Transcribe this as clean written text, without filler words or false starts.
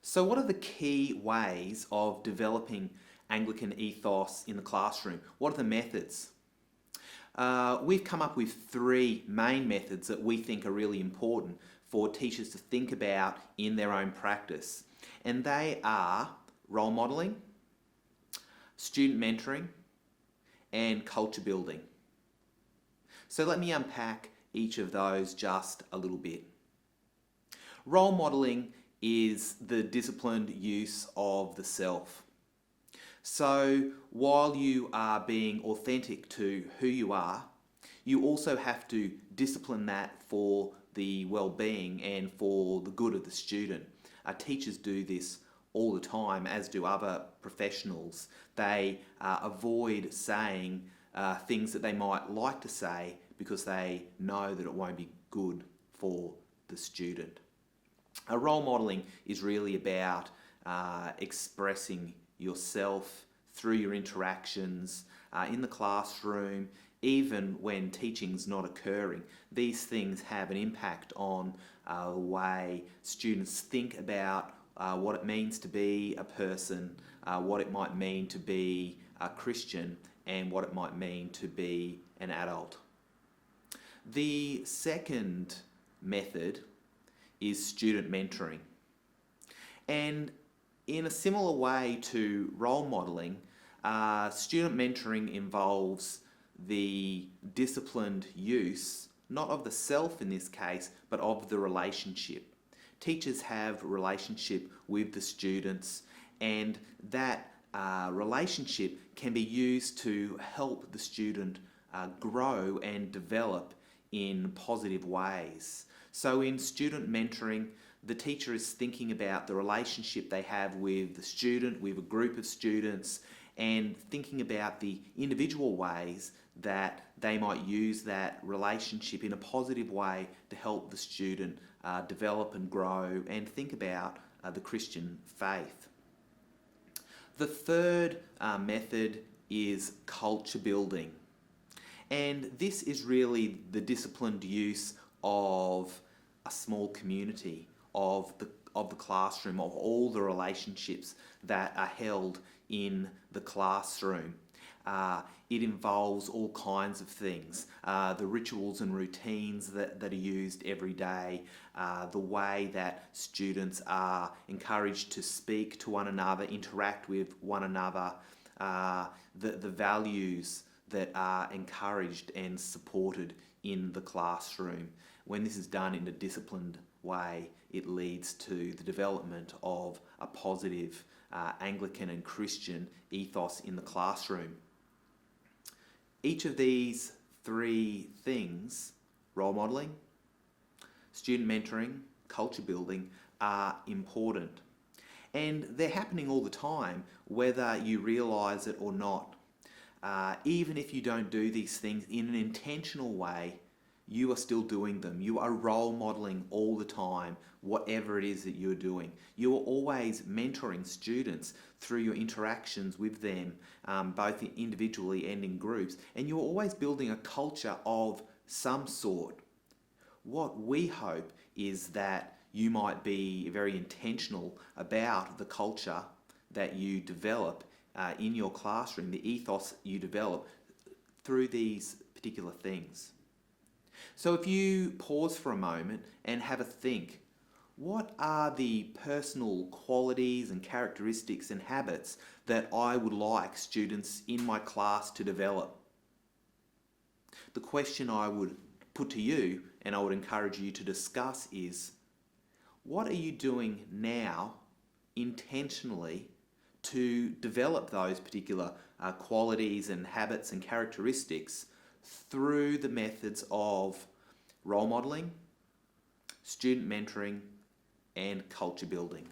So what are the key ways of developing Anglican ethos in the classroom? What are the methods? We've come up with three main methods that we think are really important for teachers to think about in their own practice. And they are role modelling, student mentoring, and culture building. So let me unpack each of those just a little bit. Role modelling is the disciplined use of the self. So while you are being authentic to who you are, you also have to discipline that for the well-being and for the good of the student. Teachers do this all the time, as do other professionals. They avoid saying things that they might like to say because they know that it won't be good for the student. Role modelling is really about expressing yourself through your interactions in the classroom, even when teaching's not occurring. These things have an impact on the way students think about what it means to be a person, what it might mean to be a Christian, and what it might mean to be an adult. The second method is student mentoring. And in a similar way to role modelling, student mentoring involves the disciplined use, not of the self in this case, but of the relationship. Teachers have a relationship with the students, and that relationship can be used to help the student grow and develop in positive ways. So in student mentoring, the teacher is thinking about the relationship they have with the student, with a group of students, and thinking about the individual ways that they might use that relationship in a positive way to help the student develop and grow and think about the Christian faith. The third method is culture building. And this is really the disciplined use of a small community, of the classroom, of all the relationships that are held in the classroom. It involves all kinds of things, the rituals and routines that are used every day, the way that students are encouraged to speak to one another, interact with one another, the values that are encouraged and supported in the classroom. When this is done in a disciplined way, it leads to the development of a positive Anglican and Christian ethos in the classroom. Each of these three things, role modelling, student mentoring, culture building, are important. And they're happening all the time, whether you realise it or not. Even if you don't do these things in an intentional way, you are still doing them. You are role modelling all the time, whatever it is that you're doing. You are always mentoring students through your interactions with them, both individually and in groups, and you're always building a culture of some sort. What we hope is that you might be very intentional about the culture that you develop in your classroom, the ethos you develop through these particular things. So if you pause for a moment and have a think, what are the personal qualities and characteristics and habits that I would like students in my class to develop? The question I would put to you, and I would encourage you to discuss, is what are you doing now intentionally to develop those particular qualities and habits and characteristics through the methods of role modelling, student mentoring, and culture building?